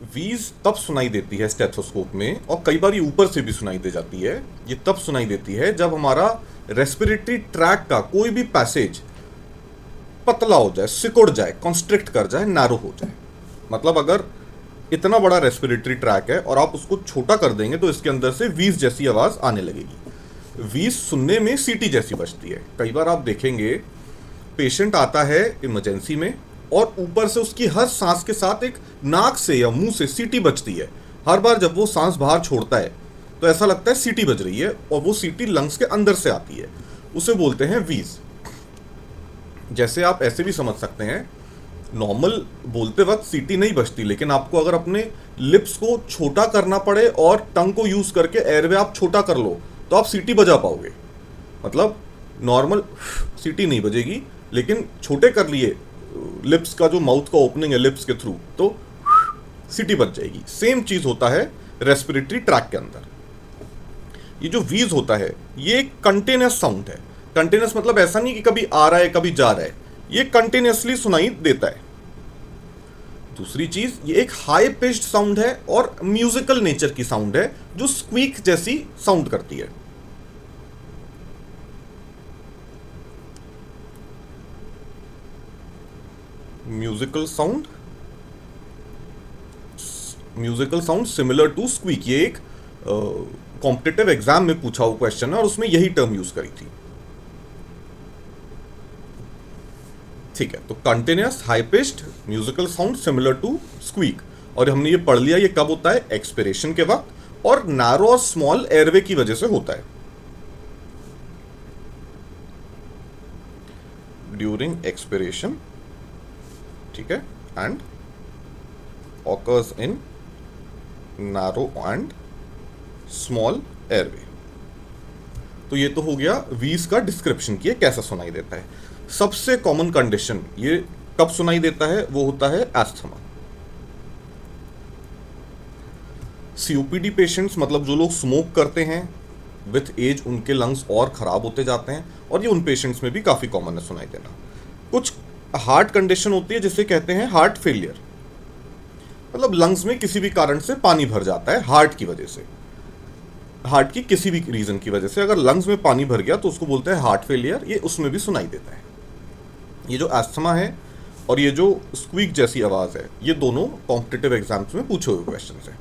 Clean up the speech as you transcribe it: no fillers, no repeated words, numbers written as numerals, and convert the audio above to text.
वीज तब सुनाई देती है स्टेथोस्कोप में, और कई बार ये ऊपर से भी सुनाई दे जाती है। ये तब सुनाई देती है जब हमारा रेस्पिरेटरी ट्रैक का कोई भी पैसेज पतला हो जाए, सिकुड़ जाए, कॉन्स्ट्रिक्ट कर जाए, नैरो हो जाए। मतलब अगर इतना बड़ा रेस्पिरेटरी ट्रैक है और आप उसको छोटा कर देंगे तो इसके अंदर से वीज जैसी आवाज आने लगेगी। वीज सुनने में सीटी जैसी बजती है। कई बार आप देखेंगे पेशेंट आता है इमरजेंसी में और ऊपर से उसकी हर सांस के साथ एक नाक से या मुंह से सीटी बजती है। हर बार जब वो सांस बाहर छोड़ता है तो ऐसा लगता है सीटी बज रही है, और वो सीटी लंग्स के अंदर से आती है। उसे बोलते हैं वीज। जैसे आप ऐसे भी समझ सकते हैं, नॉर्मल बोलते वक्त सीटी नहीं बजती, लेकिन आपको अगर अपने लिप्स को छोटा करना पड़े और टंग को यूज करके एयरवे आप छोटा कर लो तो आप सीटी बजा पाओगे। मतलब नॉर्मल सीटी नहीं बजेगी, लेकिन छोटे कर लिए लिप्स का जो माउथ का ओपनिंग है लिप्स के थ्रू, तो सीटी बज जाएगी। सेम चीज होता है रेस्पिरेटरी ट्रैक के अंदर। ये जो वीज होता है ये एक कंटिन्यूअस साउंड है। कंटिन्यूअस मतलब ऐसा नहीं कि कभी आ रहा है कभी जा रहा है, ये कंटिन्यूअसली सुनाई देता है। दूसरी चीज, ये एक हाई पिच्ड साउंड है और म्यूजिकल नेचर की साउंड है जो स्क्वीक जैसी साउंड करती है। Musical sound similar to squeak. ये एक कॉम्पिटिटिव एग्जाम में पूछा हुआ क्वेश्चन है और उसमें यही टर्म यूज करी थी। ठीक है, तो continuous high pitched musical sound similar to squeak. और हमने ये पढ़ लिया, ये कब होता है? एक्सपिरेशन के वक्त, और नैरो और स्मॉल एयरवे की वजह से होता है। ड्यूरिंग एक्सपिरेशन, ठीक है, and occurs in narrow and small airway. तो ये तो हो गया वीज का डिस्क्रिप्शन की, कैसा सुनाई देता है। सबसे कॉमन कंडीशन ये कब सुनाई देता है, वो होता है एस्थमा। सीओपीडी पेशेंट्स, मतलब जो लोग स्मोक करते हैं, विथ एज उनके लंग्स और खराब होते जाते हैं, और ये उन पेशेंट्स में भी काफी कॉमन है सुनाई देना। कुछ हार्ट कंडीशन होती है जिसे कहते हैं हार्ट फेलियर, मतलब लंग्स में किसी भी कारण से पानी भर जाता है हार्ट की वजह से, हार्ट की किसी भी रीजन की वजह से अगर लंग्स में पानी भर गया तो उसको बोलते हैं हार्ट फेलियर। ये उसमें भी सुनाई देता है। ये जो एस्थमा है और ये जो स्क्वीक जैसी आवाज है, ये दोनों कॉम्पिटिटिव एग्जाम्स में पूछे हुए क्वेश्चन है।